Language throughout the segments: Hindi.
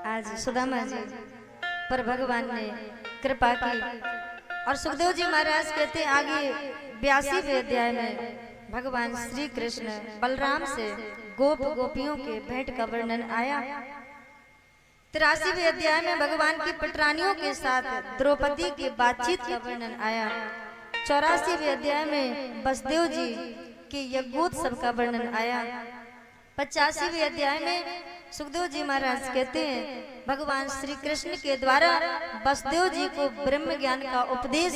आज सुदामा जी पर भगवान ने कृपा की और सुखदेव जी महाराज कहते आगे 82वें अध्याय में भगवान श्री कृष्ण बलराम से गोप गोपियों के भेंट का वर्णन आया। 83वें अध्याय में भगवान की पटरानियों के साथ द्रौपदी की बातचीत का वर्णन आया। 84वें अध्याय में वसुदेव जी के यज्ञोत्सव का वर्णन आया। 85वें अध्याय में सुखदेव जी महाराज कहते हैं भगवान श्री कृष्ण के द्वारा वसुदेव जी को ब्रह्म ज्ञान का उपदेश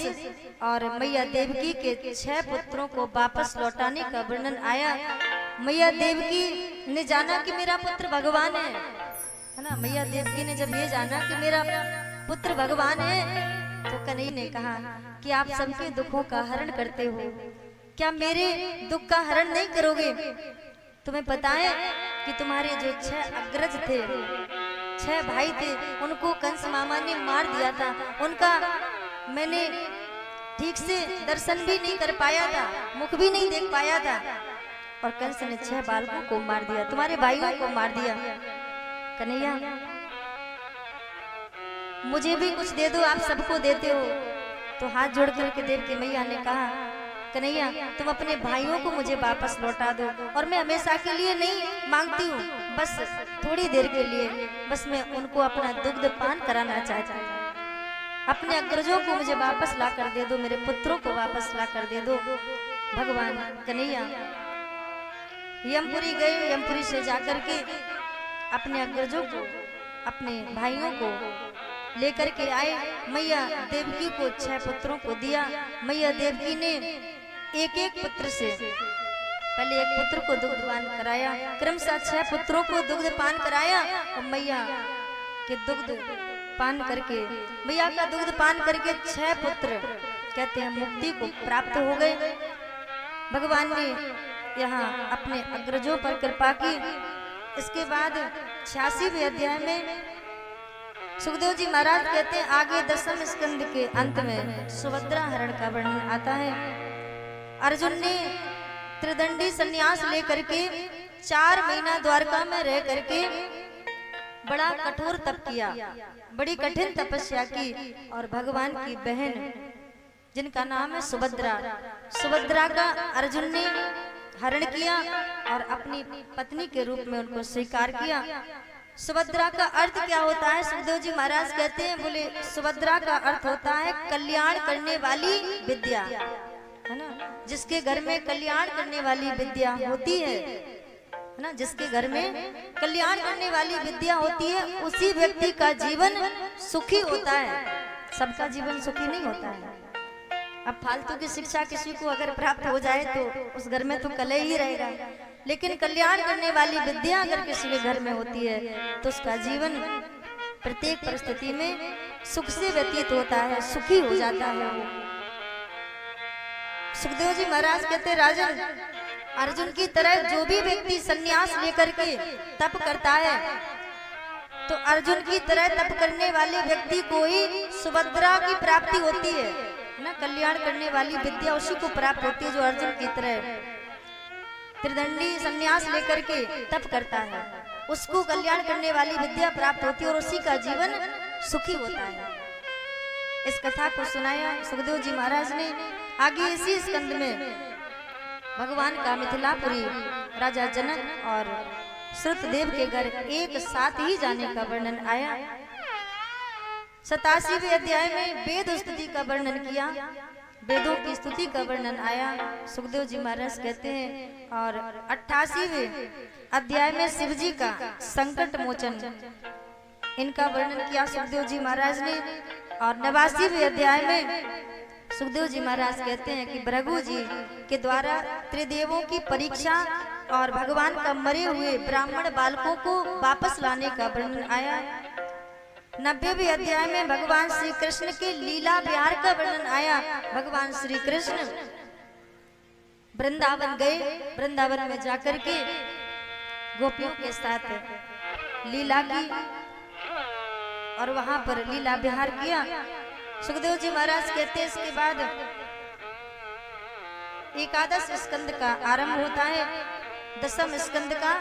और मैया देवकी के 6 पुत्रों को वापस लौटाने का वर्णन आया। मैया देवकी ने जाना कि मेरा पुत्र भगवान है ना। मैया देवकी ने जब ये जाना कि मेरा पुत्र भगवान है तो कन्हैया ने कहा कि आप सबके दुखों का हरण करते हो, क्या मेरे दुख का हरण नहीं करोगे? तुम्हें पता है कि तुम्हारे जो 6 अग्रज थे, 6 भाई थे, उनको कंस मामा ने मार दिया था। उनका मैंने ठीक से दर्शन भी नहीं कर पाया था, मुख भी नहीं देख पाया था और कंस ने 6 बालकों को मार दिया, तुम्हारे भाइयों को मार दिया। कन्हैया मुझे भी कुछ दे दो, आप सबको देते हो। तो हाथ जोड़ करके देवकी मैया ने कहा कन्हैया तुम अपने भाइयों को मुझे वापस लौटा दो और मैं हमेशा के लिए नहीं मांगती हूँ, बस थोड़ी देर के लिए, बस मैं उनको अपना दुग्ध पान कराना चाहती हूँ। अपने अग्रजों को मुझे वापस ला कर दे दो, मेरे पुत्रों को वापस ला कर दे दो। भगवान कन्हैया यमपुरी गए, यमपुरी से जाकर के अपने अग्रजों को, अपने भाइयों को लेकर के आए। मैया देवकी को 6 पुत्रों को दिया। मैया देवकी ने एक एक पुत्र से पहले एक पुत्र को दुग्धपान कराया, क्रमशः 6 पुत्रों को दुग्धपान कराया और मैया के दुग्ध पान करके, मैया का दुग्ध पान करके 6 पुत्र कहते हैं मुक्ति को प्राप्त हो गए। भगवान ने यहाँ अपने अग्रजों पर कृपा की। इसके बाद 86वें अध्याय में सुखदेव जी महाराज कहते हैं आगे 10वें स्कंद के अंत में सुभद्रा हरण का वर्णन आता है। अर्जुन ने त्रिदंडी संन्यास लेकर के 4 महीना द्वारका में रह करके बड़ा कठोर तप किया, बड़ी कठिन तपस्या की और भगवान की बहन जिनका नाम है सुभद्रा, सुभद्रा का अर्जुन ने हरण किया और अपनी पत्नी के रूप में उनको स्वीकार किया। सुभद्रा का अर्थ क्या होता है? सुखदेव जी महाराज कहते हैं, बोले सुभद्रा का अर्थ होता है कल्याण करने वाली विद्या, है ना। जिसके घर में कल्याण करने वाली विद्या होती है ना, जिसके घर में कल्याण करने वाली विद्या होती है, उसी व्यक्ति का जीवन सुखी होता है। सबका जीवन सुखी नहीं होता है। अब फालतू की शिक्षा किसी को अगर प्राप्त हो जाए तो उस घर में तो कलह ही रहेगा, लेकिन कल्याण करने वाली विद्या अगर किसी के घर में होती है तो उसका जीवन प्रत्येक परिस्थिति में सुख से व्यतीत होता है, सुखी हो जाता है वो। सुखदेव जी महाराज कहते राजन, अर्जुन की तरह जो भी व्यक्ति संन्यास लेकर के तप करता है तो अर्जुन की तरह तप करने वाले व्यक्ति को ही सुभद्रा की प्राप्ति होती है ना। कल्याण करने वाली विद्या उसी को प्राप्त होती है जो अर्जुन की तरह त्रिदंडी संन्यास लेकर के तप करता है, उसको कल्याण करने वाली विद्या प्राप्त होती है और उसी का जीवन सुखी होता है। इस कथा को सुनाया सुखदेव जी महाराज ने। आगे इसी स्कंद में भगवान का मिथिलापुरी राजा जनक और श्रुतदेव के घर एक साथ ही जाने का वर्णन आया। 87वें अध्याय में वेद स्तुति का वर्णन किया, वेदों की स्तुति का वर्णन आया। सुखदेव जी महाराज कहते हैं और 88वें अध्याय में शिव जी का संकट मोचन इनका वर्णन किया सुखदेव जी महाराज ने। और 89वें अध्याय में सुखदेव जी महाराज कहते हैं कि भृगु जी के द्वारा त्रिदेवों की परीक्षा और भगवान का मरे हुए ब्राह्मण बालकों को वापस लाने का वर्णन आया। 90वें अध्याय में भगवान श्री कृष्ण के लीला विहार का वर्णन आया। भगवान श्री कृष्ण वृंदावन गए, वृंदावन में जाकर के गोपियों के साथ लीला की और वहां पर लीला विहार किया। सुखदेव जी महाराज कहते हैं इसके बाद 11 स्कंद का आरंभ होता है, 10वें स्कंद का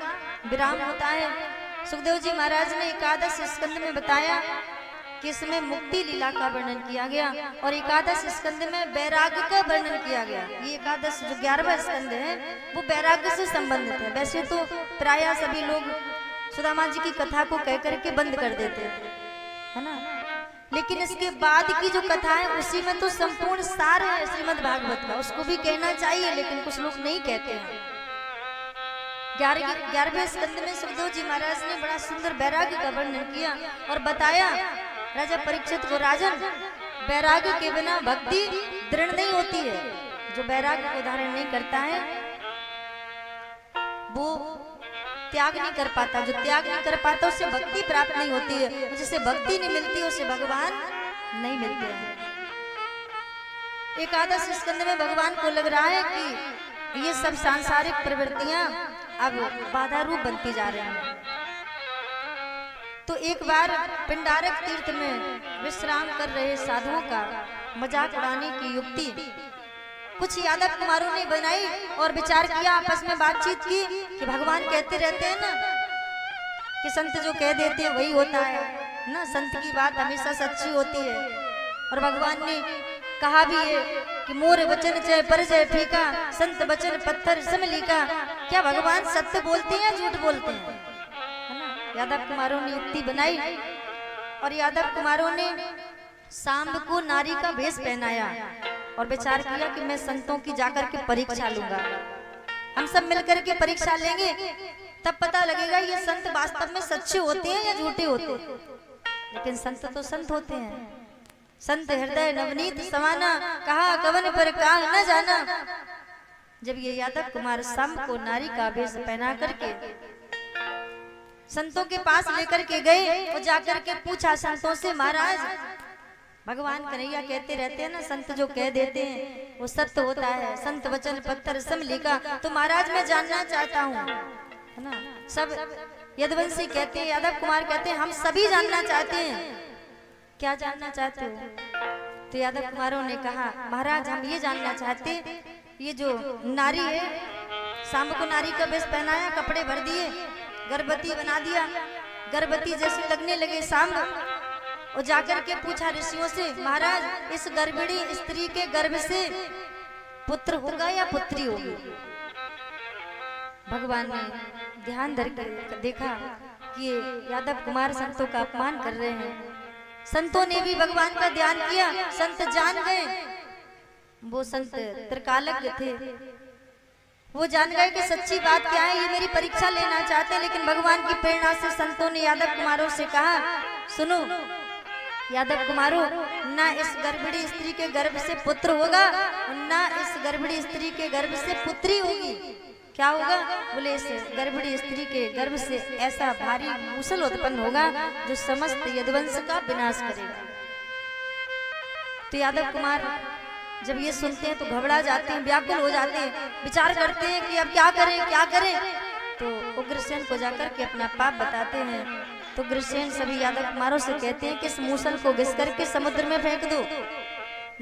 विराम होता है। सुखदेव जी महाराज ने एकादश स्कंद में बताया कि इसमें मुक्ति लीला का वर्णन किया गया और एकादश स्कंद में वैराग्य का वर्णन किया गया। ये एकादश जो 11वां स्कंद है वो वैराग्य से संबंधित है। वैसे तो प्रायः सभी लोग सुदामा जी की कथा को कह करके बंद कर देते हैं, है ना, लेकिन इसके बाद की जो कथा है उसी में तो संपूर्ण सार है श्रीमद् भागवत का, उसको भी कहना चाहिए लेकिन कुछ लोग नहीं कहते हैं। 11वें स्कंद में सुखदेव जी महाराज ने बड़ा सुंदर वैराग्य का वर्णन किया और बताया राजा परीक्षित को, राजन वैराग्य के बिना भक्ति दृढ़ नहीं होती है। जो वैराग्य को धारण नहीं करता है वो त्याग नहीं कर पाता, जो त्याग नहीं कर पाता उससे भक्ति प्राप्त नहीं होती है, जिससे भक्ति नहीं मिलती उससे भगवान नहीं मिलते हैं। एकादश स्कंद में भगवान को लग रहा है कि ये सब सांसारिक प्रवृत्तियां अब बाधा रूप बनती जा रही हैं। तो एक बार पिंडारक तीर्थ में विश्राम कर रहे साधुओं का मजाक उड़ाने की युक्ति कुछ यादव कुमारों ने बनाई और विचार किया, आपस में बातचीत की कि भगवान कहते रहते हैं ना कि संत जो कह देते हैं वही होता है ना, संत की बात हमेशा सच्ची होती है। और भगवान ने कहा भी है कि मोर वचन जय पर जय फीका, संत वचन पत्थर सम लीका। क्या भगवान सत्य बोलते हैं झूठ बोलते हैं, है ना। यादव कुमारों ने युक्ति बनाई और यादव कुमारों ने सांब को नारी का वेश पहनाया और विचार किया कि मैं संतों की जाकर के परीक्षा लूंगा, हम सब मिलकर के परीक्षा लेंगे, तब पता लगेगा ये संत वास्तव में सच्चे होते हैं या झूठे होते हैं। लेकिन संत तो संत होते हैं, संत हृदय नवनीत समाना, कहा कवन पर काह न जाना। जब ये यादव कुमार सांब को नारी का वेश पहना करके संतों के पास लेकर के गए और जाकर के पूछा संतों से, महाराज भगवान कन्हैया कहते रहते हैं ना संत जो कह देते हैं वो सत्य होता है, संत वचन पत्थर सम लीका। तो महाराज मैं जानना चाहता हूँ, है ना। सब यदुवंशी कहते हैं, यादव कुमार कहते हैं हम सभी जानना चाहते हैं, क्या जानना चाहते हो। तो यादव कुमारों ने कहा, महाराज हम ये जानना चाहते, ये जो नारी है सांब को नारी का वेश पहनाया, कपड़े भर दिए, गर्भवती बना दिया, गर्भवती जैसे लगने लगे सांब, और जाकर के पूछा ऋषियों से, महाराज इस गर्भिणी स्त्री के गर्भ से पुत्र होगा या पुत्री होगी। भगवान ने ध्यान धर कर देखा कि ये यादव कुमार संतों का अपमान कर रहे हैं। संतों ने भी भगवान का ध्यान किया, संत जान गए, वो संत त्रिकालज्ञ थे, वो जान गए कि सच्ची बात क्या है, ये मेरी परीक्षा लेना चाहते हैं। लेकिन भगवान की प्रेरणा से संतों ने यादव कुमारों से कहा, सुनो यादव कुमारों, ना इस गर्भिणी स्त्री के गर्भ से पुत्र होगा और ना इस गर्भिणी स्त्री के गर्भ से पुत्री होगी। क्या होगा? बोले इस गर्भिणी स्त्री के गर्भ से ऐसा भारी मूसल उत्पन्न होगा जो समस्त यदुवंश का विनाश करेगा। तो यादव कुमार जब ये सुनते हैं तो घबरा जाते हैं, व्याकुल हो जाते हैं, विचार करते हैं कि अब क्या करें क्या करें। तो उग्रसेन को जाकर के अपना पाप बताते हैं। तो उग्रसेन सभी यादव कुमारों से कहते हैं कि इस मूसल को घिस करके समुद्र में फेंक दो,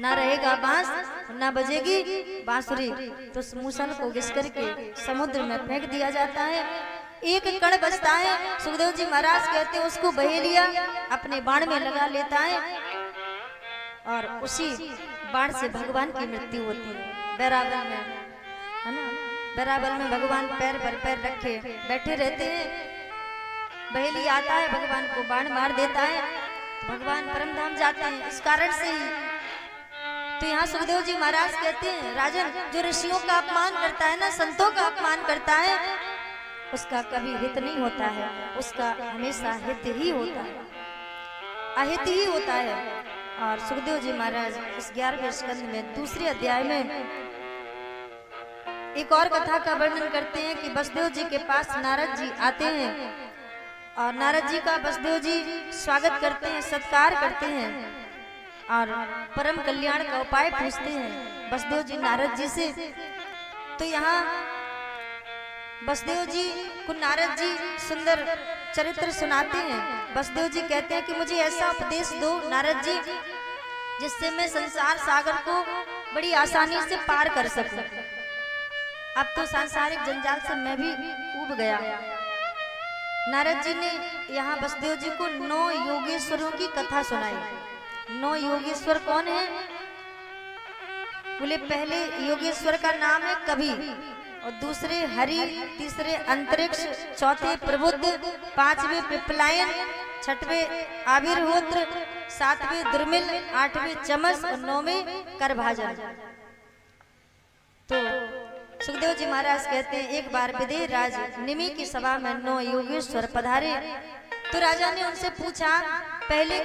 ना रहेगा बांस ना बजेगी बांसुरी। तो उस मूसल को घिस करके समुद्र में फेंक दिया जाता है, एक कण बचता है। सुखदेव जी महाराज कहते हैं उसको बहे लिया, अपने बाण में लगा लेता है और उसी बाण से भगवान की मृत्यु होती है। बैराबल में, है ना, बैराबल में भगवान पैर पर पैर रखे बैठे रहते हैं, बहेली आता है, भगवान को बाण मार देता है, तो भगवान परमधाम जाते हैं। इस कारण से ही तो यहाँ सुखदेव जी महाराज कहते हैं, राजन जो ऋषियों का अपमान करता है ना, संतों का अपमान करता है, उसका कभी हित नहीं होता है, उसका हमेशा हित ही होता है, अहित ही होता है। और सुखदेव जी महाराज इस 11वें स्कंद में दूसरे अध्याय में एक और कथा का वर्णन करते हैं कि वसुदेव जी के पास नारद जी आते हैं और नारद जी का वसुदेव जी स्वागत करते हैं, सत्कार करते हैं और परम कल्याण का उपाय पूछते हैं वसुदेव जी नारद जी से। तो यहाँ वसुदेव जी को नारद जी सुंदर चरित्र सुनाते हैं। वसुदेव जी कहते हैं कि मुझे ऐसा उपदेश दो नारद जी जिससे मैं संसार सागर को बड़ी आसानी से पार कर सकूं। अब तो सांसारिक जंजाल से मैं भी ऊब गया, नारद जी ने यहाँ वसुदेव जी को 9 योगेश्वरों की कथा सुनाई। 9 योगेश्वर कौन है? बोले पहले योगेश्वर का नाम है कवि, और दूसरे हरि, तीसरे अंतरिक्ष, चौथे प्रबुद्ध, पांचवे पिपलायन, छठवें आविर्होत्र, सातवें दुर्मिल, आठवें चमस और 9वें करभाजन। तो सुखदेव जी महाराज कहते हैं एक बार विदेह राज निमि की सभा में 9 योगेश्वर पधारे। तो राजा ने उनसे पूछा, पहले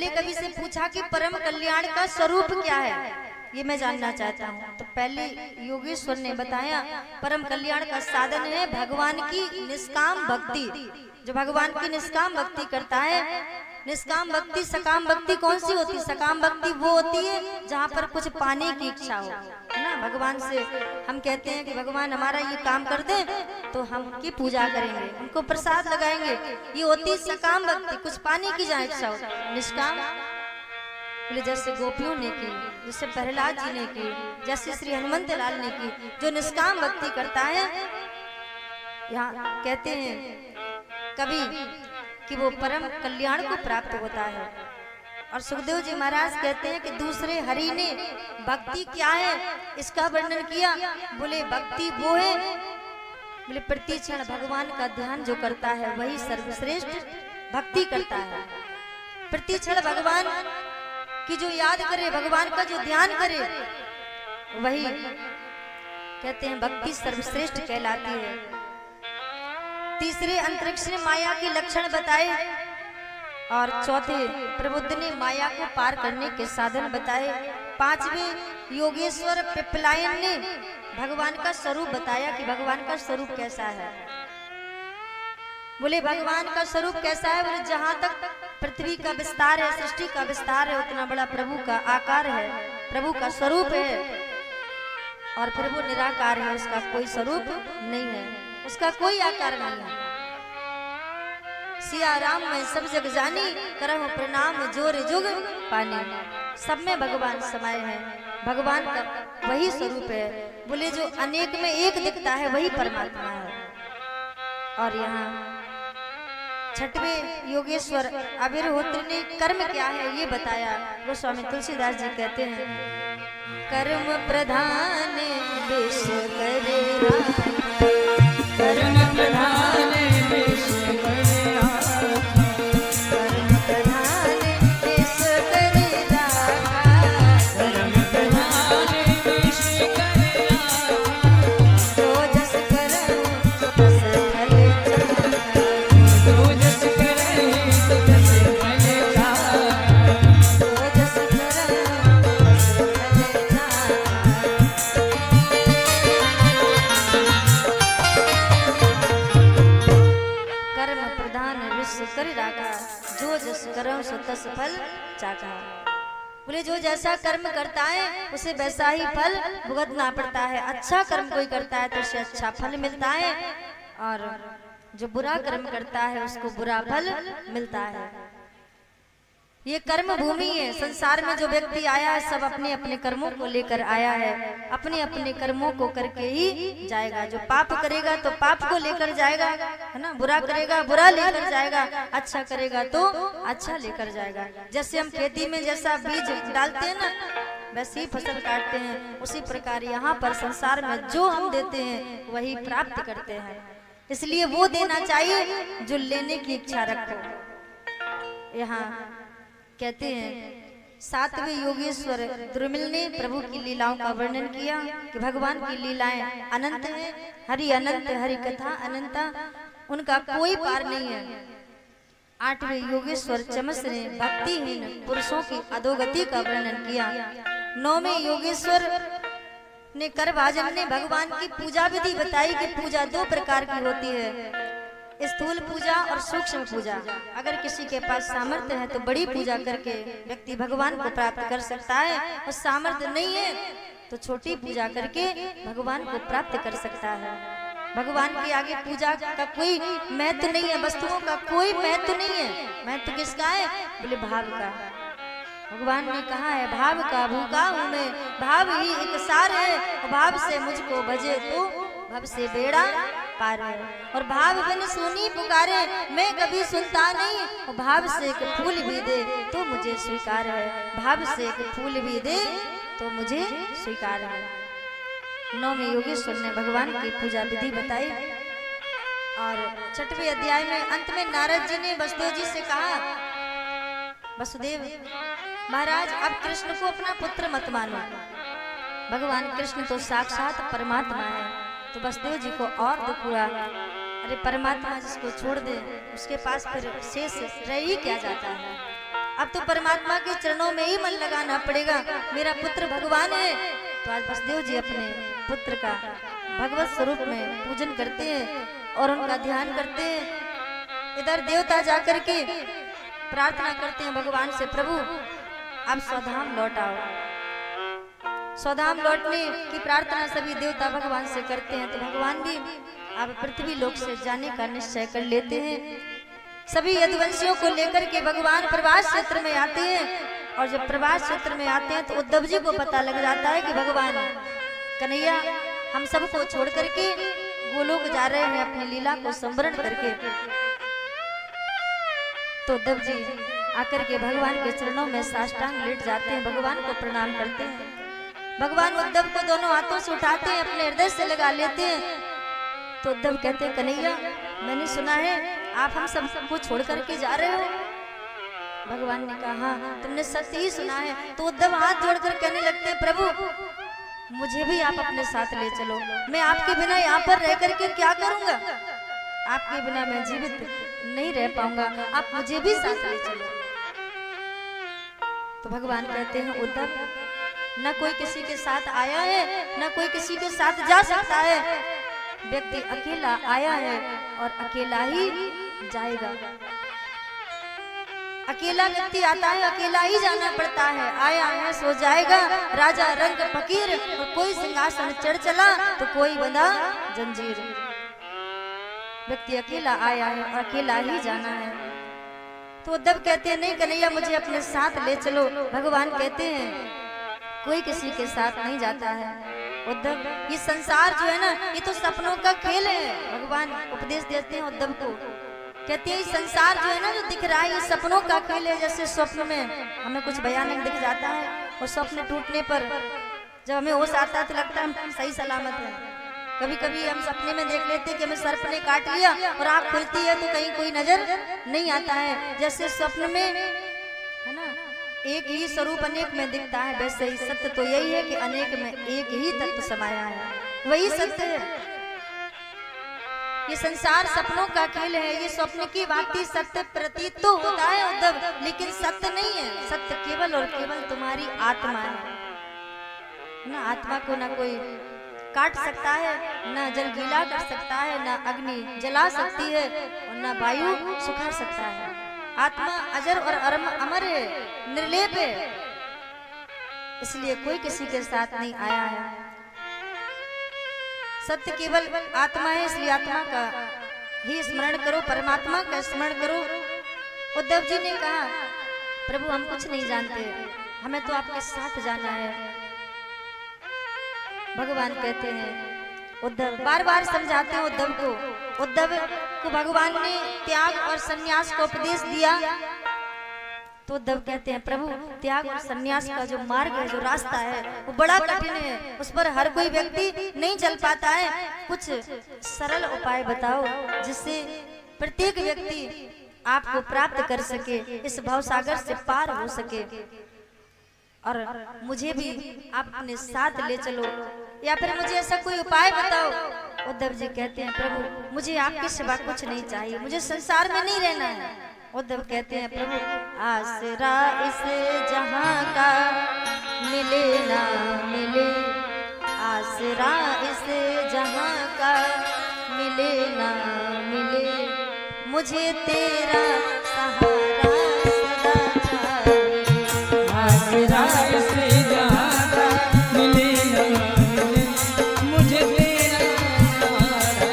कवि से पूछा कि परम कल्याण का स्वरूप क्या है, ये मैं जानना चाहता हूँ। तो पहले योगेश्वर ने बताया परम कल्याण का साधन है भगवान की निष्काम भक्ति। जो भगवान की निष्काम भक्ति करता है, निष्काम भक्ति, सकाम भक्ति कौन सी होती? सकाम भक्ति वो होती है जहाँ पर कुछ पाने की इच्छा हो, है ना। भगवान से हम कहते हैं कि भगवान हमारा ये काम कर दे, तो हम उनकी पूजा करेंगे, उनको प्रसाद लगाएंगे, ये होती सकाम भक्ति, कुछ पाने की जहाँ इच्छा हो। निष्काम बोले जैसे गोपियों ने की, जैसे प्रहलाद जी ने की, जैसे श्री हनुमंत लाल ने की, जो निष्काम भक्ति करता है, यहाँ कहते हैं कभी कि वो परम कल्याण को प्राप्त होता है। और सुखदेव जी महाराज कहते हैं कि दूसरे हरि ने भक्ति क्या है इसका वर्णन किया। बोले भक्ति वो है, बोले प्रति क्षण भगवान का ध्यान जो करता है वही सर्वश्रेष्ठ भक्ति करता है। प्रति क्षण भगवान की जो याद करे, भगवान का जो ध्यान करे, वही कहते हैं भक्ति सर्वश्रेष्ठ कहलाती है। तीसरे अंतरिक्ष ने माया के लक्षण बताए, और चौथे प्रबुद्ध ने माया को पार करने के साधन बताए। पांचवें योगेश्वर पिपलायन ने भगवान का स्वरूप बताया कि भगवान का स्वरूप कैसा है। बोले भगवान का स्वरूप कैसा है? बोले जहां तक पृथ्वी का विस्तार है, सृष्टि का विस्तार है, उतना बड़ा प्रभु का आकार है, प्रभु का स्वरूप है। और प्रभु निराकार है, उसका कोई स्वरूप नहीं है, उसका कोई आकार नहीं है। सिया राम में सब जग जानी, करहु प्रणाम जोर जुग पानी। सब में भगवान समाये हैं, भगवान का वही स्वरूप है। बोले जो अनेक में एक दिखता है वही परमात्मा है। और यहाँ छठवें योगेश्वर आविर्होत्र ने कर्म क्या है ये बताया। गोस्वामी तुलसीदास जी कहते हैं कर्म प्रधान विश्व करे कर्म प्रधान विश्व करे कर्म प्रधान विश्व करे कर्म प्रधान विश्व करे जो जस करहु तस फल जो जस करहु तस फल जो जस करहु कर राखा जो जस करम सो तस फल चाखा। बोले जो जैसा कर्म करता है उसे वैसा ही फल भुगतना पड़ता है। अच्छा कर्म कोई करता है तो उसे अच्छा फल मिलता है, और जो बुरा कर्म करता है उसको बुरा फल मिलता है। ये कर्म भूमि है। संसार में जो व्यक्ति आया है सब अपने अपने कर्मों को लेकर आया है, अपने अपने कर्मों को करके ही जाएगा। जो पाप करेगा तो पाप को लेकर जाएगा, है ना। बुरा करेगा बुरा लेकर जाएगा, अच्छा करेगा तो अच्छा लेकर जाएगा। जैसे हम खेती में जैसा बीज डालते हैं ना, वैसे ही फसल काटते हैं, उसी प्रकार यहाँ पर संसार में जो हम देते हैं वही प्राप्त करते हैं। इसलिए वो देना चाहिए जो लेने की इच्छा रखो। यहाँ कहते हैं सातवें योगेश्वर दुर्मिल ने प्रभु की लीलाओं का वर्णन किया कि भगवान की लीलाएं अनंत है, हरि अनंत, हरि कथा अनंता, उनका कोई पार नहीं है। आठवें योगेश्वर चमस ने भक्तिहीन पुरुषों की अधोगति का वर्णन किया। नौवें योगेश्वर ने करभाजन ने भगवान की पूजा विधि बताई कि पूजा 2 प्रकार की होती है, स्थूल पूजा और सूक्ष्म पूजा। अगर किसी के पास सामर्थ्य है तो बड़ी पूजा करके व्यक्ति भगवान को प्राप्त कर सकता है, और सामर्थ्य नहीं है तो छोटी पूजा करके भगवान को प्राप्त कर सकता है। भगवान के आगे पूजा का कोई महत्व नहीं है, वस्तुओं का कोई महत्व नहीं है। महत्व किसका है? बोले भाव का। भगवान ने कहा है भाव का भूखा हूँ मैं, भाव ही एक सार है, भाव से मुझको भजे तो भव से बेड़ा पार है। और भाव बिन सुनी पुकारे मैं कभी सुनता नहीं, और भाव से एक फूल भी दे तो मुझे स्वीकार है, भाव से एक फूल भी दे तो मुझे स्वीकार है। 9वें योगेश्वर ने भगवान की पूजा विधि बताई और 6वें अध्याय में अंत में नारद जी ने वसुदेव जी से कहा, वसुदेव महाराज अब कृष्ण को अपना पुत्र मत मानो, भगवान कृष्ण तो साक्षात परमात्मा है। तो वसुदेव जी को और दुख हुआ, अरे परमात्मा जिसको छोड़ दे उसके पास फिर शेष रह ही क्या जाता है, अब तो परमात्मा के चरणों में ही मन लगाना पड़ेगा, मेरा पुत्र भगवान है। तो आज वसुदेव जी अपने पुत्र का भगवत स्वरूप में पूजन करते हैं और उनका ध्यान करते हैं। इधर देवता जाकर के प्रार्थना करते हैं भगवान से, प्रभु आप स्वधाम लौट आओ। स्वधाम लौटने की प्रार्थना सभी देवता भगवान से करते हैं। तो भगवान भी अब पृथ्वी लोक से जाने का निश्चय कर लेते हैं। सभी यदुवंशियों को लेकर के भगवान प्रभास क्षेत्र में आते हैं, और जब प्रभास क्षेत्र में आते हैं तो उद्धव जी को पता लग जाता है कि भगवान कन्हैया हम सबको छोड़ करके गोलोक जा रहे हैं अपनी लीला को संवरण करके। तो उद्धव जी आकर के भगवान के चरणों में साष्टांग लेट जाते हैं, भगवान को प्रणाम करते हैं। भगवान उद्धव को दोनों हाथों से उठाते हैं, अपने हृदय से लगा लेते हैं। तो उद्धव कहते हैं, कन्हैया मैंने सुना है आप हम सबको छोड़ करके जा रहे हो। भगवान ने कहा, हाँ तुमने सत्य ही सुना है। तो उद्धव हाथ जोड़कर कहने लगते हैं, प्रभु मुझे भी आप अपने साथ ले चलो, मैं आपके बिना यहाँ पर रह करके क्या करूंगा, आपके बिना मैं जीवित नहीं रह पाऊंगा, आप मुझे भी साथ ले चलो। तो भगवान कहते हैं, उद्धव न कोई किसी के साथ आया है न कोई किसी के साथ जा सकता है, व्यक्ति अकेला आया है और अकेला ही जाएगा। अकेला व्यक्ति आता है अकेला ही जाना पड़ता है, आया है सो जाएगा, राजा रंग फकीर, और कोई सिंहासन चढ़ चला तो कोई बंधा जंजीर। व्यक्ति अकेला आया है और अकेला ही जाना है। तो उद्धव कहते हैं, नहीं कन्हैया मुझे अपने साथ ले चलो। भगवान कहते हैं, कोई किसी के साथ नहीं जाता है उद्धव, ये संसार जो है ना ये तो सपनों का खेल है। भगवान उपदेश देते हैं उद्धव को, कहते हैं संसार जो है ना जो दिख रहा है ये सपनों का खेल है। जैसे स्वप्न में हमें कुछ भयानक दिख जाता है और स्वप्न टूटने पर जब हमें होश आता है तो लगता है हम सही सलामत है। कभी कभी हम सपने में देख लेते हैं कि हमें सर्प ने काट लिया और आँख खुलती है तो कहीं कोई नजर नहीं आता है। जैसे स्वप्न में है ना एक ही स्वरूप अनेक में दिखता है, वैसे ही सत्य तो यही है कि अनेक में एक ही तत्व समाया है, वही सत्य है। ये संसार सपनों का खेल है, ये स्वप्न की भांति सत्य प्रतीत तो होता है उद्धव, लेकिन सत्य नहीं है। सत्य केवल और केवल तुम्हारी आत्मा है ना। आत्मा को ना कोई काट सकता है, ना जल गीला कर सकता है, ना अग्नि जला सकती है और ना वायु सुखा सकता है। आत्मा अजर और अमर है, निर्लेप है, इसलिए कोई किसी के साथ नहीं आया है। सत्य केवल आत्मा है, इसलिए आत्मा का ही स्मरण करो, परमात्मा का स्मरण करो। उद्धव जी ने कहा, प्रभु हम कुछ नहीं जानते, हमें तो आपके साथ जाना है। भगवान कहते हैं, उद्धव बार बार समझाते हैं उद्धव को। उद्धव को भगवान ने त्याग और सन्यास का उपदेश दिया। तो उद्धव कहते हैं, प्रभु त्याग और सन्यास का जो मार्ग है, जो रास्ता है वो बड़ा कठिन है, उस पर हर कोई व्यक्ति नहीं चल पाता है। कुछ सरल उपाय बताओ जिससे प्रत्येक व्यक्ति आपको प्राप्त कर सके, इस भवसागर से पार हो सके, और मुझे भी आप अपने साथ ले चलो, या फिर मुझे ऐसा कोई उपाय बताओ। उद्धव जी कहते हैं, प्रभु मुझे आपके सिवा कुछ नहीं चाहिए, मुझे संसार में नहीं रहना है। उद्धव कहते हैं, प्रभु आसरा इस जहां का मिले ना मिले, आसरा इस जहां का मिले ना मिले, मुझे तेरा सहारा सदा चाहिए। आसरा इस जहां का मिले ना मिले, मुझे तेरा सहारा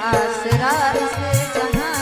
आसरा इस सदा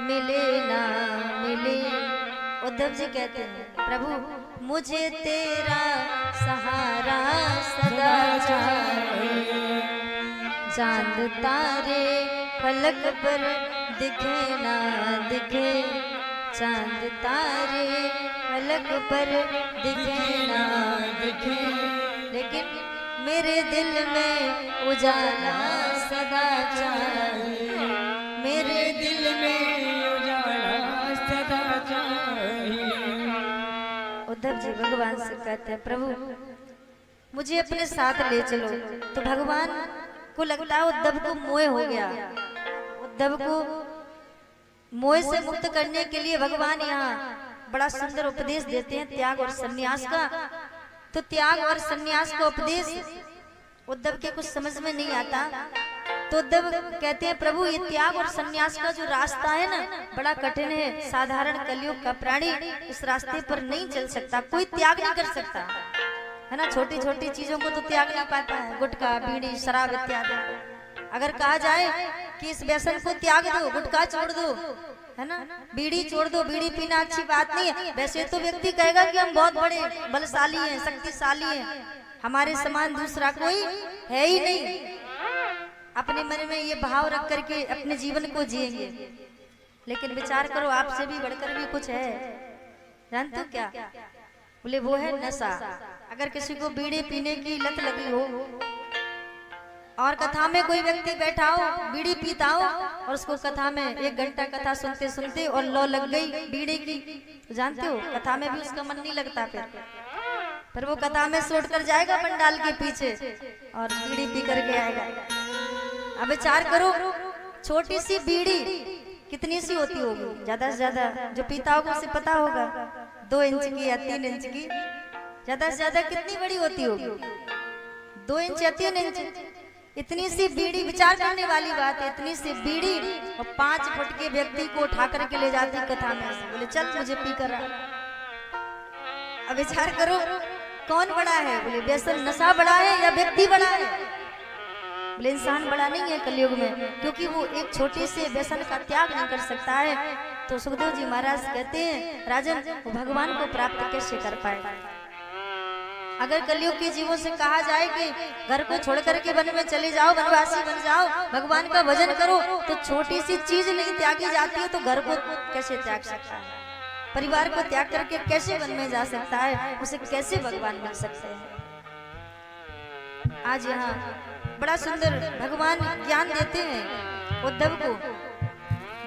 मिले ना मिले। उद्धव जी कहते हैं प्रभु मुझे तेरा सहारा सदा चाहिए, चांद तारे फलक पर दिखे ना दिखे, चांद तारे फलक पर दिखे ना दिखे, लेकिन मेरे दिल में उजाला सदा चाहिए, मेरे दिल में उजाला सदा चाहिए। उद्धव जी भगवान से कहते हैं प्रभु मुझे अपने साथ ले चलो। तो भगवान को लगता है उद्धव को मोह हो गया। उद्धव को मोह से मुक्त करने के लिए भगवान यहाँ बड़ा सुंदर उपदेश देते हैं त्याग और सन्यास का। तो त्याग और सन्यास का उपदेश उद्धव के कुछ समझ में नहीं आता। तो उद्धव कहते हैं प्रभु ये त्याग और सन्यास का जो रास्ता है ना बड़ा कठिन है, साधारण कलयुग का प्राणी इस रास्ते पर नहीं चल सकता, कोई त्याग नहीं कर सकता है ना। छोटी छोटी चीजों को तो त्याग नहीं पाता है, गुटखा बीड़ी शराब इत्यादि। अगर कहा जाए कि इस व्यसन को त्याग दो, गुटखा छोड़ दो, है ना, बीड़ी छोड़ दो, बीड़ी पीना अच्छी बात नहीं है, वैसे तो व्यक्ति कहेगा कि हम बहुत बड़े बलशाली हैं, शक्तिशाली हैं, हमारे समान दूसरा कोई है ही नहीं। अपने मन में ये भाव रख करके अपने जीवन को जिएंगे। लेकिन विचार करो आपसे भी बढ़कर भी कुछ है, जानते हो क्या? बोले वो है नशा। अगर किसी को बीड़ी पीने की लत लगी हो और कथा में कोई व्यक्ति बैठा हो बीड़ी पीता हो और उसको कथा में 1 घंटा कथा सुनते सुनते और लौ लग गई बीड़ी की, तो जानते हो कथा में भी उसका मन नहीं लगता। फिर वो कथा में सोट कर जाएगा पंडाल के पीछे और बीड़ी पी करके आएगा। अब विचार करो छोटी सी बीड़ी कितनी सी होती होगी? ज्यादा से ज्यादा जो पीता होगा उसे पता होगा 2 इंच की या 3 इंच की, ज्यादा से ज्यादा कितनी बड़ी होती होगी? 2 इंच या 3 इंच। इतनी सी बीड़ी, विचार करने वाली बात है, इतनी सी बीड़ी और 5 फुट के व्यक्ति को उठा करके ले जाती कथा में, बोले चल मुझे पी कर। अब विचार करो कौन बड़ा है? बोले व्यसन नशा बड़ा है या व्यक्ति बड़ा है? बोले इंसान बड़ा नहीं है कलयुग में, क्योंकि वो एक छोटे से व्यसन का त्याग नहीं कर सकता है। तो सुखदेव जी महाराज कहते हैं राजन वो भगवान को प्राप्त कैसे कर पाए? अगर कलयुग के जीवों से कहा जाए कि घर को छोड़ करके वन में चले जाओ, वनवासी बन जाओ, भगवान का भजन करो, तो छोटी सी चीज नहीं त्यागी जाती है तो घर को कैसे त्याग सकता है? परिवार को त्याग करके कैसे वन में जा सकता है? उसे कैसे भगवान मिल सकते हैं? आज यहाँ बड़ा सुंदर भगवान ज्ञान देते हैं उद्धव को।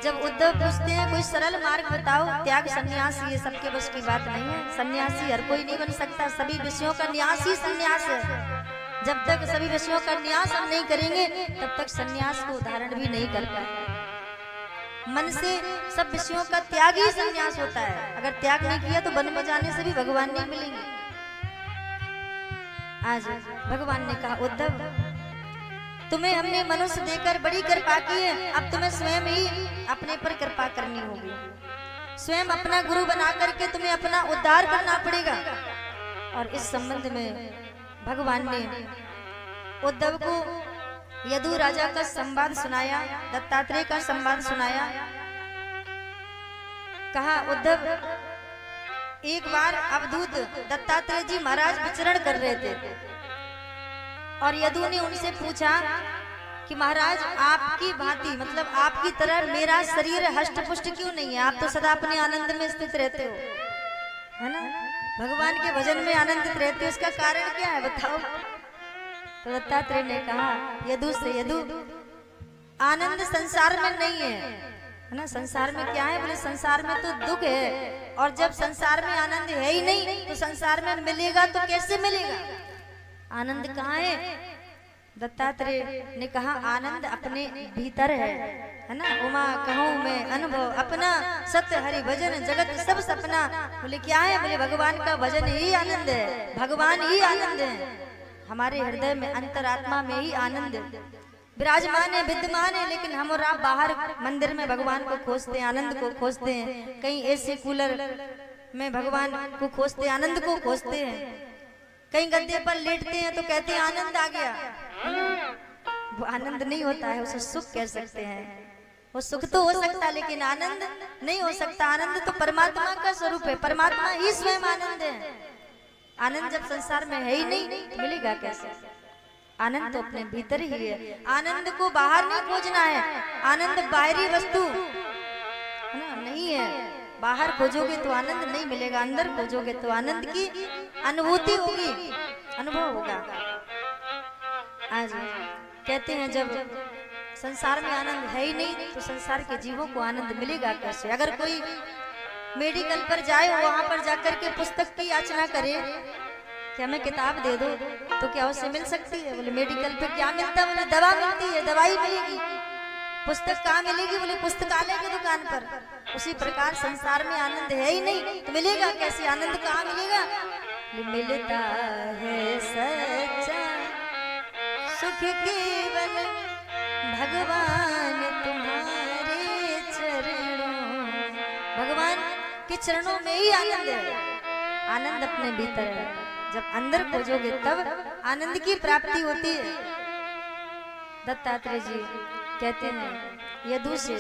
जब उद्धव पूछते हैं कोई सरल मार्ग बताओ, त्याग सन्यास ये सबके बस की बात नहीं है, सन्यासी हर कोई नहीं बन सकता, सभी विषयों का न्यास ही सन्यास है। जब तक सभी विषयों का न्यास हम नहीं करेंगे तब तक सन्यास को धारण भी नहीं कर पाएंगे। मन से सब विषयों का त्याग ही सन्यास होता है। अगर त्याग नहीं किया तो वन में जाने से भी भगवान नहीं मिलेंगे। आज भगवान ने कहा उद्धव तुम्हें हमने मनुष्य देकर बड़ी कृपा की है, अब तुम्हें स्वयं ही अपने पर कृपा करनी होगी, स्वयं अपना गुरु बना करके तुम्हें अपना उद्धार करना पड़ेगा। और इस संबंध में भगवान ने उद्धव को यदु राजा का संवाद सुनाया, दत्तात्रेय का संवाद सुनाया। कहा उद्धव एक बार अवधूत दत्तात्रेय जी महाराज विचरण कर रहे थे और यदु ने उनसे पूछा कि महाराज आपकी भांति मतलब आपकी तरह मेरा शरीर हष्ट पुष्ट क्यों नहीं है? आप तो सदा अपने आनंद में स्थित रहते हो, है ना, भगवान के भजन में आनंदित रहते हो, इसका कारण क्या है बताओ? तो दत्तात्रेय ने कहा यदु से, यदु आनंद संसार में नहीं है ना, संसार में क्या है? बोले संसार में तो दुख है, और जब संसार में आनंद है ही नहीं तो संसार में मिलेगा तो कैसे मिलेगा? आनंद कहाँ है? दत्तात्रेय ने कहा आनंद अपने भीतर है ना। उमा कहूँ मैं अनुभव अपना, सत्य हरि भजन जगत सब सपना। बोले क्या है? बोले भगवान का भजन ही आनंद है, भगवान ही आनंद है, हमारे हृदय में अंतरात्मा में ही आनंद विराजमान है, विद्यमान है। लेकिन हम और आप बाहर मंदिर में भगवान को खोजते हैं, आनंद को खोजते हैं, कहीं एसी कूलर में भगवान को खोजते हैं, आनंद को खोजते हैं, कहीं गद्दे पर लेटते हैं तो कहते हैं आनंद आ गया। वो आनंद नहीं होता है, उसे सुख कह सकते हैं। वो सुख तो हो सकता है लेकिन आनंद नहीं हो सकता। आनंद तो परमात्मा का स्वरूप है, परमात्मा ही स्वयं आनंद है। आनंद जब संसार में है ही नहीं तो मिलेगा कैसे? आनंद तो अपने भीतर ही है। आनंद को बाहर नहीं खोजना है, आनंद बाहरी वस्तु है ना नहीं है। बाहर खोजोगे तो आनंद नहीं मिलेगा, अंदर खोजोगे तो आनंद की अनुभूति होगी, अनुभव होगा। आज कहते हैं जब संसार में आनंद है ही नहीं तो संसार के जीवों को आनंद मिलेगा कैसे? अगर कोई मेडिकल पर जाए, वहां पर जाकर के पुस्तक की याचना करे कि हमें किताब दे दो, तो क्या उससे मिल सकती है? बोले मेडिकल पे क्या मिलता है? बोले दवा मिलती है, दवाई मिलेगी। पुस्तक कहाँ मिलेगी? बोले पुस्तकालय की दुकान पर। उसी प्रकार संसार में आनंद है ही नहीं तो मिलेगा कैसे? आनंद कहाँ मिलेगा? मिलता है सच्चा सुख केवल भगवान तुम्हारे चरणों, भगवान के चरणों में ही आनंद है। आनंद अपने भीतर है, जब अंदर खोजोगे तब आनंद की प्राप्ति होती है। दत्तात्रेय जी कहते हैं यदु से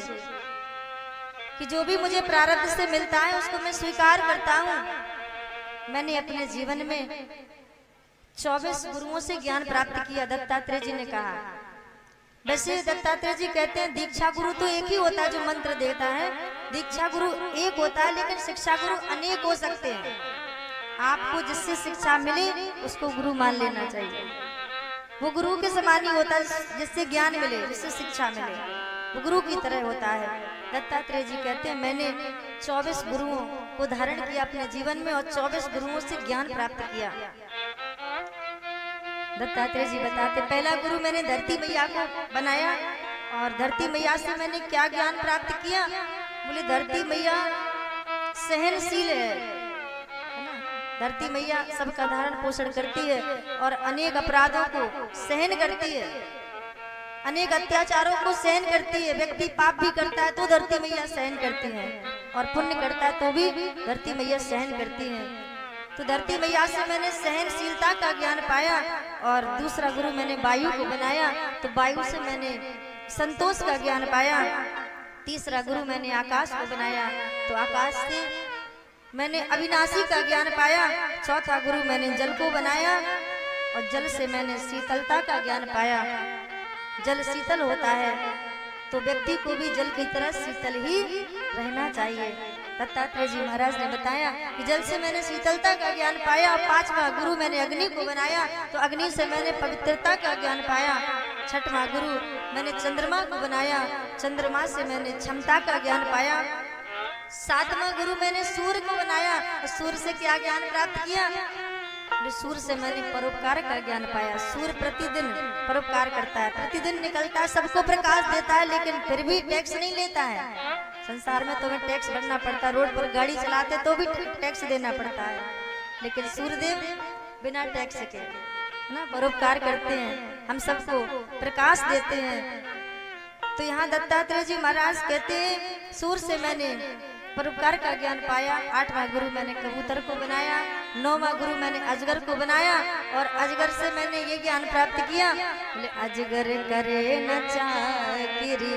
कि जो भी मुझे प्रारब्ध से मिलता है उसको मैं स्वीकार करता हूँ। मैंने अपने जीवन में 24 गुरुओं से ज्ञान प्राप्त किया, दत्तात्रेय जी ने कहा। वैसे दत्तात्रेय जी कहते हैं दीक्षा गुरु तो एक ही होता है जो मंत्र देता है, दीक्षा गुरु एक होता है, लेकिन शिक्षा गुरु अनेक हो सकते हैं। आपको जिससे शिक्षा मिले उसको गुरु मान लेना चाहिए। वो गुरु के समान ही होता है, जिससे ज्ञान मिले, जिससे शिक्षा मिले, वो गुरु की तरह होता है। दत्तात्रेय जी कहते हैं मैंने 24 गुरुओं को धारण किया अपने जीवन में और 24 गुरुओं से ज्ञान प्राप्त किया। दत्तात्रेय जी बताते पहला गुरु मैंने धरती मैया को बनाया और धरती मैया से मैंने क्या ज्ञान प्राप्त किया? बोले धरती मैया सहनशील है, धरती मैया सबका धारण पोषण करती है और अनेक अपराधों को सहन करती है, अनेक अत्याचारों को सहन करती है। व्यक्ति पाप भी करता है तो धरती मैया सहन करती है और पुण्य करता है तो भी धरती मैया सहन करती है। तो धरती मैया से मैंने सहनशीलता का ज्ञान पाया। और दूसरा गुरु मैंने वायु को बनाया तो वायु से मैंने संतोष का ज्ञान पाया। तीसरा गुरु मैंने आकाश को बनाया तो आकाश से मैंने अविनाशी का ज्ञान पाया। चौथा गुरु मैंने जल को बनाया और जल से मैंने शीतलता का ज्ञान पाया। जल शीतल होता है तो व्यक्ति को भी जल की तरह शीतल ही रहना चाहिए। दत्तात्रेय जी महाराज ने बताया कि जल से मैंने शीतलता का ज्ञान पाया। और पांचवा गुरु मैंने अग्नि को बनाया तो अग्नि से मैंने पवित्रता का ज्ञान पाया। छठवां गुरु मैंने चंद्रमा को बनाया, चंद्रमा से मैंने क्षमता का ज्ञान पाया। सातवां गुरु मैंने सूर्य को बनाया और सूर्य से क्या ज्ञान प्राप्त किया? सूर्य से मैंने परोपकार का ज्ञान पाया। सूर्य प्रतिदिन परोपकार करता है, प्रतिदिन निकलता है, सबको प्रकाश देता है, लेकिन फिर भी टैक्स नहीं लेता है। संसार में तुम्हें टैक्स भरना पड़ता है, रोड पर गाड़ी चलाते तो भी टैक्स देना पड़ता है, लेकिन सूर्यदेव बिना टैक्स के ना परोपकार करते हैं, हम सबको प्रकाश देते हैं। तो यहाँ दत्तात्रेय जी महाराज कहते हैं सूर्य से मैंने परोपकार का ज्ञान पाया। आठवां गुरु मैंने कबूतर को बनाया। नौवां गुरु मैंने अजगर को बनाया और अजगर से मैंने ये ज्ञान प्राप्त किया, बोले अजगर करे न चाकिरी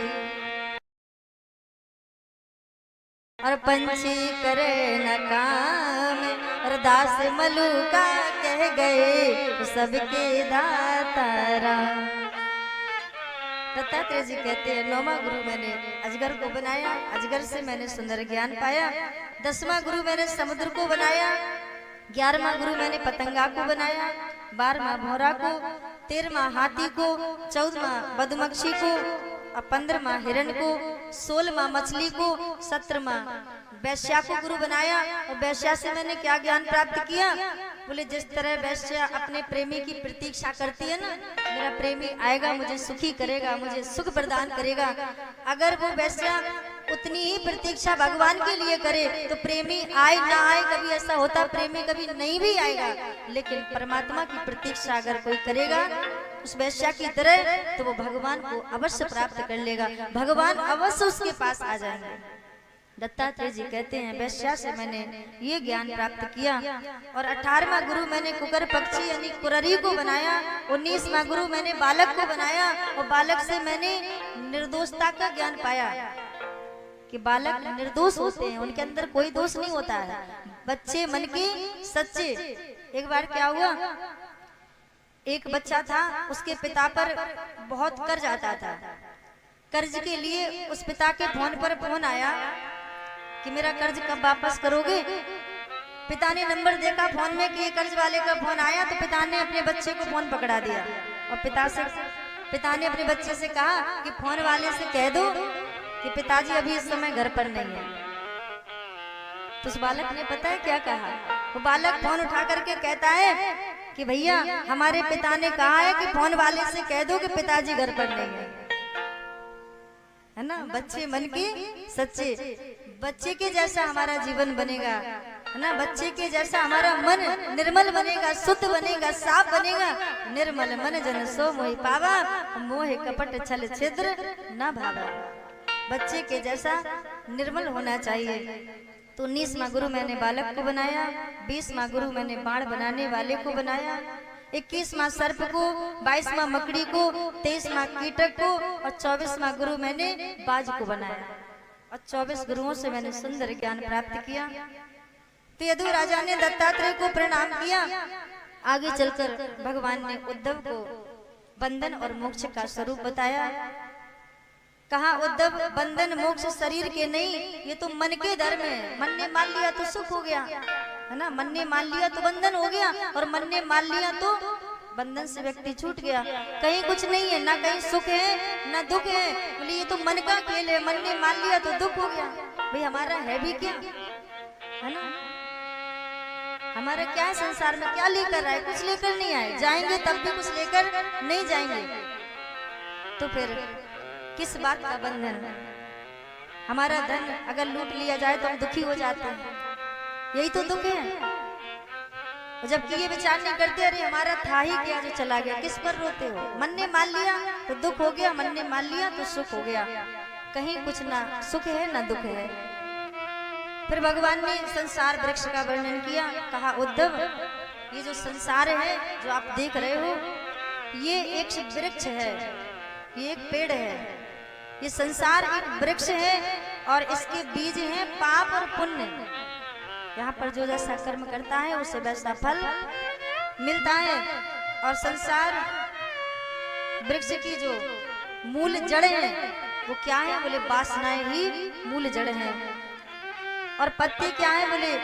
और पंछी करे न काम और दास मलुका कह गए सबके दातारा। दत्तात्रेय जी कहते हैं नौवां गुरु मैंने अजगर को बनाया, अजगर से मैंने सुंदर ज्ञान पाया। 10वां गुरु मैंने समुद्र को बनाया। 11वां गुरु मैंने पतंगा को बनाया। 12वां भौरा को, 13वां हाथी को, 14वां मधुमक्खी को, 15वां हिरण को, 16वां मछली को, 17वां वैश्या को गुरु बनाया। और वैश्या से मैंने क्या ज्ञान प्राप्त किया? बोले जिस तरह वैश्या अपने प्रेमी की प्रतीक्षा करती है ना, मेरा प्रेमी आएगा मुझे सुखी करेगा, मुझे सुख प्रदान करेगा, अगर वो वैश्या उतनी ही प्रतीक्षा भगवान के लिए करे तो प्रेमी आए ना आए, कभी ऐसा होता प्रेमी कभी नहीं भी आएगा, लेकिन परमात्मा की प्रतीक्षा अगर कोई करेगा उस वैश्या की तरह तो वो भगवान को अवश्य प्राप्त कर लेगा, भगवान अवश्य उसके पास आ जाएंगे। दत्तात्रेय जी कहते हैं वैश्या से मैंने ये ज्ञान प्राप्त किया। और 18वां गुरु मैंने कुकर पक्षी यानी कुररी को बनाया। 19वां गुरु मैंने बालक को बनाया और बालक से मैंने निर्दोषता का ज्ञान पाया कि बालक निर्दोष होते हैं, उनके अंदर कोई दोष नहीं होता है, बच्चे मन के सच्चे। एक बार क्या हुआ, एक बच्चा था, उसके पिता पर बहुत कर्ज आता था। कर्ज के लिए उस पिता के फोन पर फोन आया कि मेरा कर्ज कब वापस करोगे। पिता ने नंबर देखा फोन में कि कर्ज वाले का फोन आया, तो पिता ने अपने बच्चे को फोन पकड़ा दिया और पिता ने अपने बच्चे से कहा कि फोन वाले से कह दो कि पिताजी अभी इस समय घर पर नहीं है। तो उस बालक ने पता है क्या कहा, वो बालक फोन उठा करके कहता है कि भैया हमारे पिता ने कहा है कि फोन वाले से कह दो कि पिताजी घर पर नहीं है ना। बच्चे मन के सच्चे, बच्चे के जैसा हमारा जीवन बनेगा, है ना। बच्चे के जैसा हमारा मन निर्मल बनेगा, शुद्ध बनेगा, साफ बनेगा। निर्मल मन जन सो मोहि पावा, मोह कपट छल छिद्र न भावा। बच्चे के जैसा निर्मल होना चाहिए। तो 19वां गुरु मैंने बालक को बनाया, 20वां गुरु मैंने बाण बनाने वाले को बनाया, 21वां सर्प को, 22वां मकड़ी को, 23वां कीटक को और 24वां गुरु मैंने बाज को बनाया। और 24 गुरुओं से मैंने सुंदर ज्ञान प्राप्त किया। तो यदु राजा ने दत्तात्रेय को प्रणाम किया। आगे चलकर भगवान ने उद्धव को बंधन और मोक्ष का स्वरूप बताया। कहा उद्धव बंधन मोक्ष शरीर के नहीं, ये तो मन के धर्म है। मन ने मान लिया तो सुख हो गया, है ना। मन ने मान लिया तो बंधन हो गया और मन ने मान लिया तो बंधन से व्यक्ति छूट गया। कहीं कुछ नहीं है, ना कहीं सुख है ना दुख है। बोले ये तो मन का खेल है, मन ने मान लिया तो दुख हो गया। भाई हमारा है भी क्या, है ना। हमारा क्या है संसार में, क्या लेकर आए, कुछ लेकर नहीं आए। जाएंगे तब भी कुछ लेकर नहीं जाएंगे। तो फिर किस बात का बंधन। हमारा धन अगर लूट लिया जाए तो हम दुखी हो जाते हैं, यही तो दुख है। जबकि ये विचार नहीं करते अरे हमारा था ही क्या जो चला गया, किस पर रोते हो। मन ने मान लिया तो दुख हो गया, मन ने मान लिया तो सुख हो गया। कहीं कुछ ना सुख है ना दुख है। फिर भगवान ने संसार वृक्ष का वर्णन किया। कहा उद्धव ये जो संसार है जो आप देख रहे हो, ये एक वृक्ष है, ये एक पेड़ है। ये संसार एक वृक्ष है और इसके बीज हैं पाप और पुण्य। यहाँ पर जो जैसा कर्म करता है उसे वैसा फल मिलता है। और संसार वृक्ष की जो मूल जड़ है वो क्या है, बोले वासनाएं ही मूल जड़ है। और पत्ते क्या है, बोले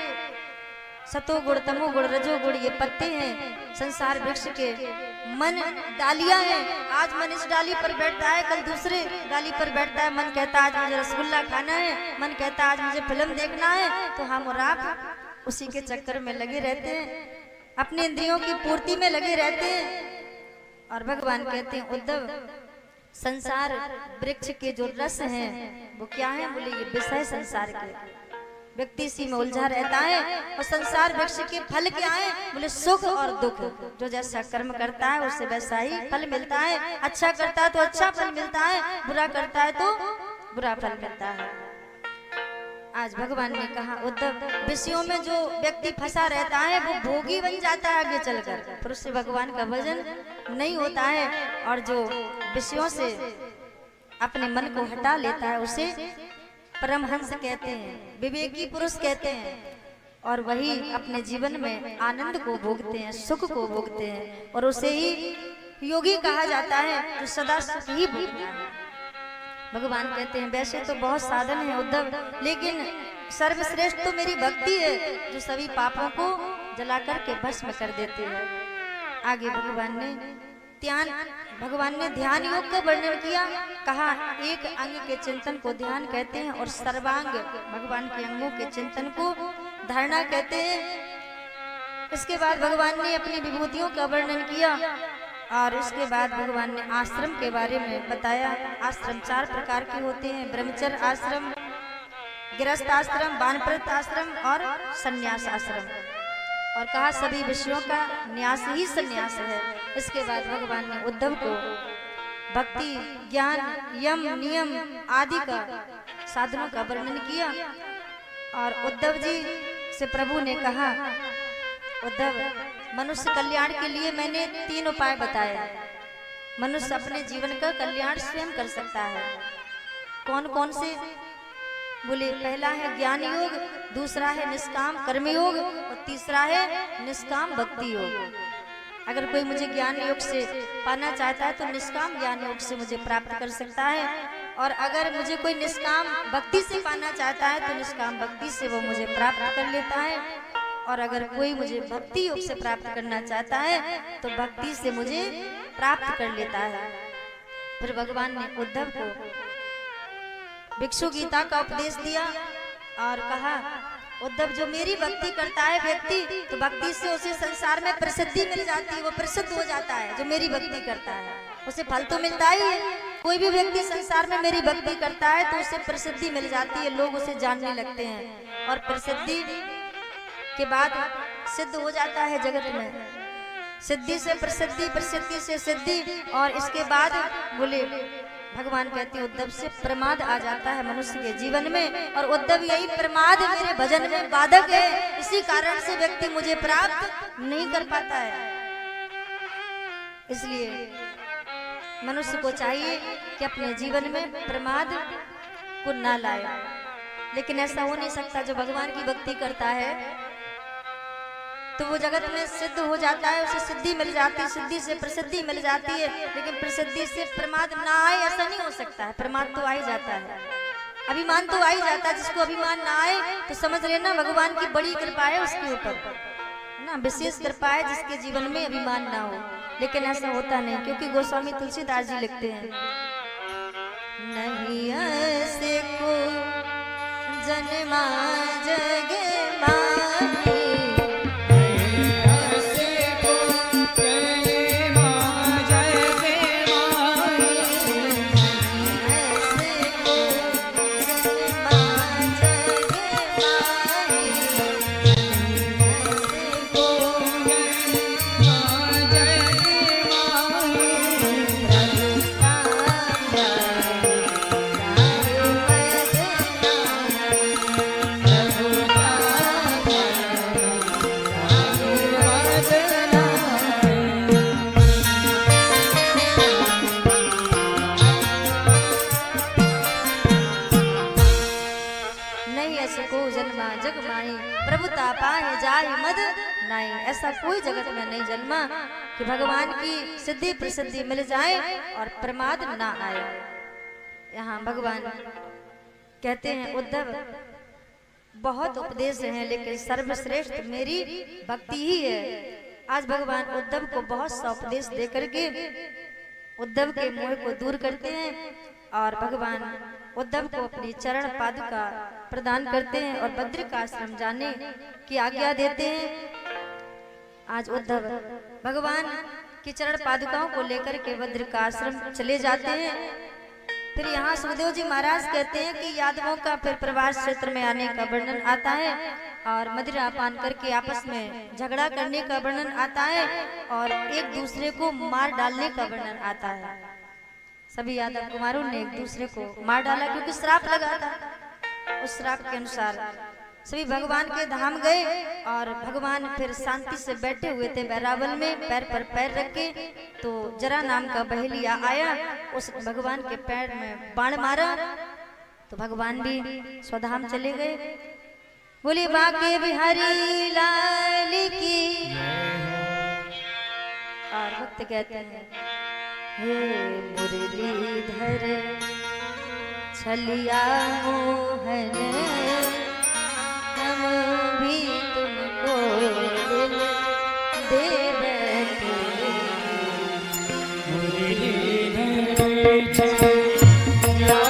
सतो गुण तमो गुण रजो गुण, ये पत्ते हैं संसार वृक्ष के। मन डालियां हैं, आज मन इस डाली पर बैठता है, कल दूसरे डाली पर बैठता है। मन कहता है आज मुझे रसगुल्ला खाना है, मन कहता है आज मुझे फिल्म देखना है। तो हम और आप उसी के चक्कर में लगे रहते हैं, अपने इंद्रियों की पूर्ति में लगे रहते हैं। और भगवान कहते हैं उद्धव संसार वृक्ष के जो रस हैं वो क्या है, बोले ये विषय संसार के। व्यक्ति इसी में उलझा रहता है। और संसार वृक्ष के फल क्या है, बोले सुख और दुख। जो जैसा कर्म करता है उससे वैसा ही फल मिलता है। अच्छा करता है तो अच्छा फल मिलता है, बुरा करता है तो बुरा फल मिलता है। आज भगवान ने कहा उद्धव विषयों में जो व्यक्ति फंसा रहता है वो भोगी बन जाता है आगे चलकर, फिर उससे भगवान का भजन नहीं होता है। और जो विषयों से अपने मन को हटा लेता है उसे परमहंस कहते हैं, विवेकी पुरुष कहते हैं। और वही अपने जीवन में आनंद को भोगते हैं, सुख को भोगते हैं। और उसे ही योगी कहा जाता है जो सदा सुख ही भोगता है। भगवान कहते हैं वैसे तो बहुत साधन है उद्धव, लेकिन सर्वश्रेष्ठ तो मेरी भक्ति है जो सभी पापों को जला करके भस्म कर देती है। आगे भगवान ने ध्यान योग का वर्णन किया। कहा एक अंग के चिंतन को ध्यान कहते हैं और सर्वांग भगवान के अंगों के चिंतन को धारणा कहते हैं। इसके बाद भगवान ने अपनी विभूतियों का वर्णन किया और इसके बाद भगवान ने आश्रम के बारे में बताया। आश्रम 4 प्रकार के होते हैं, ब्रह्मचर्य आश्रम, गृहस्थ आश्रम, वानप्रस्थ आश्रम और संन्यास आश्रम। और कहा सभी विषयों का न्यास ही संन्यास है। इसके बाद भगवान ने उद्धव को भक्ति, ज्ञान, यम, नियम आदि का साधनों का वर्णन किया। और उद्धव जी से प्रभु ने कहा, उद्धव, मनुष्य कल्याण के लिए मैंने 3 उपाय बताए। मनुष्य अपने जीवन का कल्याण स्वयं कर सकता है। कौन कौन से? बोले, पहला है ज्ञान योग, दूसरा है निष्काम कर्म योग और तीसरा है निष्काम भक्ति योग। अगर कोई मुझे ज्ञान योग से पाना चाहता है तो निष्काम ज्ञान योग से मुझे प्राप्त कर सकता है, और अगर मुझे कोई निष्काम भक्ति से पाना चाहता है तो निष्काम भक्ति से वो मुझे प्राप्त कर लेता है, और अगर कोई मुझे भक्ति योग से प्राप्त करना चाहता है तो भक्ति से मुझे प्राप्त कर लेता है। फिर भगवान ने उद्धव को भिक्षु गीता का उपदेश दिया और कहा, उद्धव, जो मेरी भक्ति करता है व्यक्ति, तो भक्ति से उसे संसार में प्रसिद्धि मिल जाती है, वो प्रसिद्ध हो जाता है। जो मेरी भक्ति करता है उसे फल तो मिलता ही है। कोई भी व्यक्ति संसार में मेरी भक्ति करता है तो उसे प्रसिद्धि मिल जाती है, लोग उसे जानने लगते हैं, और प्रसिद्धि के बाद सिद्ध हो जाता है जगत में। सिद्धि से प्रसिद्धि, प्रसिद्धि से सिद्धि, और इसके बाद बोले, भगवान कहते हैं उद्धव से प्रमाद आ जाता है मनुष्य के जीवन में, और उद्धव, यही प्रमाद मेरे भजन में बाधक है, इसी कारण से व्यक्ति मुझे प्राप्त नहीं कर पाता है। इसलिए मनुष्य को चाहिए कि अपने जीवन में प्रमाद को ना लाए। लेकिन ऐसा हो नहीं सकता। जो भगवान की भक्ति करता है तो वो जगत में सिद्ध हो जाता है, उसे सिद्धि मिल जाती है, सिद्धि से प्रसिद्धि मिल जाती है, लेकिन प्रसिद्धि से प्रमाद ना आए ऐसा नहीं हो सकता है। प्रमाद तो आ ही जाता है, अभिमान तो आ ही जाता है। जिसको अभिमान ना आए तो समझ लेना भगवान की बड़ी कृपा है उसके ऊपर, ना विशेष कृपा है जिसके जीवन में अभिमान ना हो। लेकिन ऐसा होता नहीं, क्योंकि गोस्वामी तुलसीदास जी लिखते हैं, नहीं ऐसे को जन्मा जग माही, ऐसा कोई जगत में नहीं जन्मा कि भगवान की सिद्धि प्रसिद्धि मिल जाए और प्रमाद ना आए। यहाँ भगवान कहते हैं, उद्धव, बहुत उपदेश हैं लेकिन सर्वश्रेष्ठ मेरी भक्ति ही है। आज भगवान उद्धव को बहुत सा उपदेश दे करके उद्धव के मोह को दूर करते हैं, और भगवान उद्धव को अपनी चरण पादुका प्रदान करते हैं और बद्रिकाश्रम जाने की आज्ञा देते हैं। आज उद्धव भगवान की चरण पादुकाओं को लेकर के बद्रिकाश्रम चले जाते हैं। फिर यहाँ सुखदेव जी महाराज कहते हैं कि यादवों का फिर प्रवास क्षेत्र में आने का वर्णन आता है, और मदिरा पान करके आपस में झगड़ा करने का वर्णन आता है, और एक दूसरे को मार डालने का वर्णन आता है। सभी यादव कुमारों ने एक दूसरे को मार डाला क्योंकि श्राप लगा था। उस श्राप के अनुसार सभी भगवान के धाम गए, और भगवान फिर शांति से बैठे हुए थे बैरावल में, पैर पर पैर रख के। तो जरा नाम का बहेलिया आया, उस भगवान के पैर में बाण मारा, तो भगवान भी स्वधाम चले गए। बोले बाके बिहारी लाल की। और भक्त कहते हैं, हे मुरलीधर छलिया मोहन, हम भी तुमको दिल दे बैठे। मुरलीधर छलिया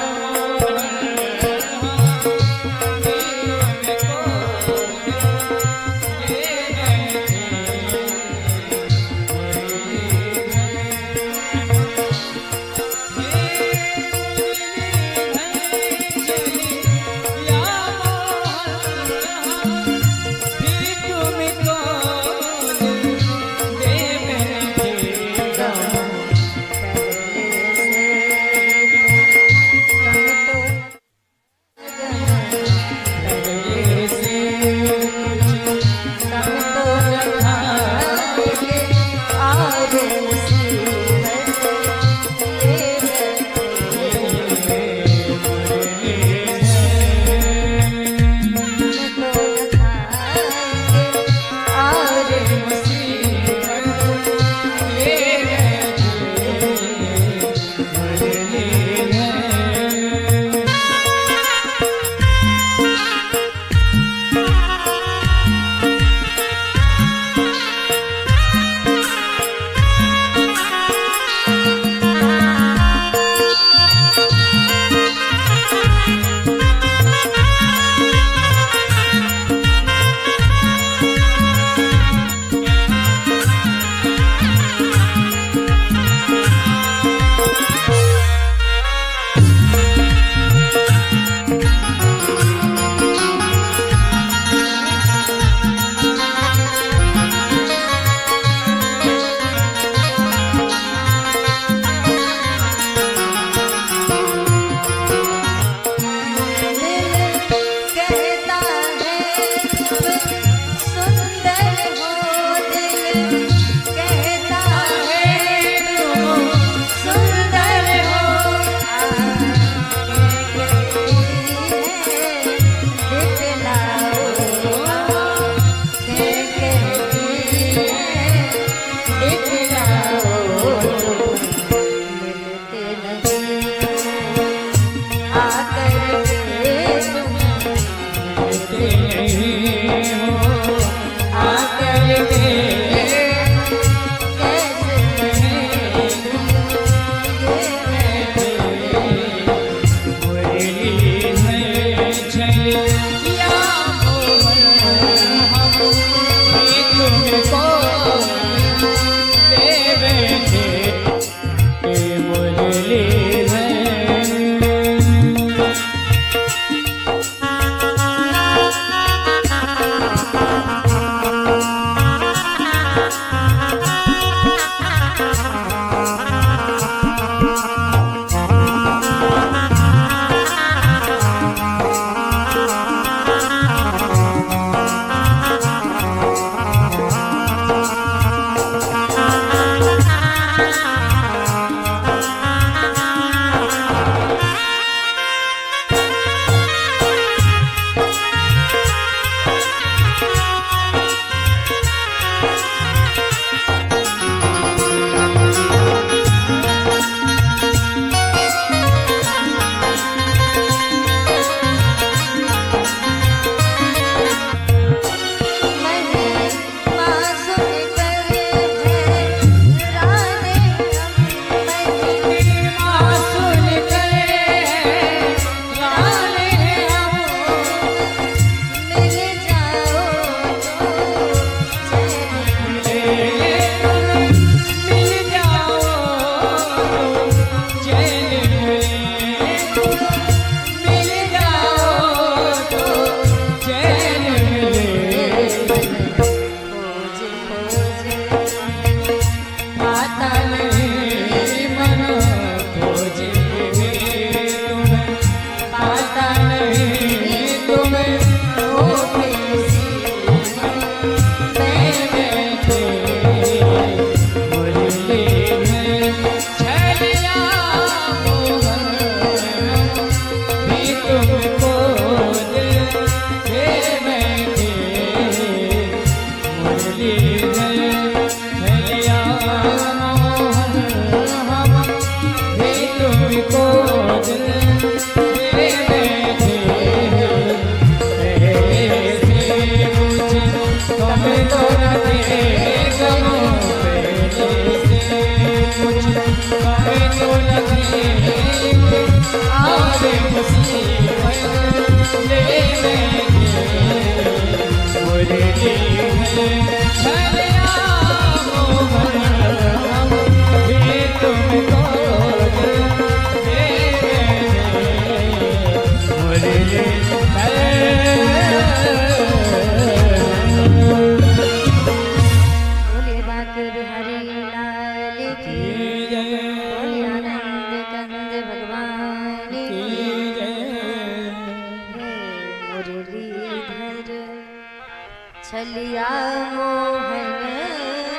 छलिया मोहन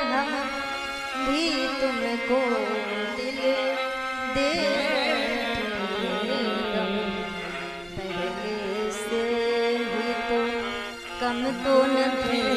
हम भी तुमको दिल दे गम पहले से ही तो कम तो न थे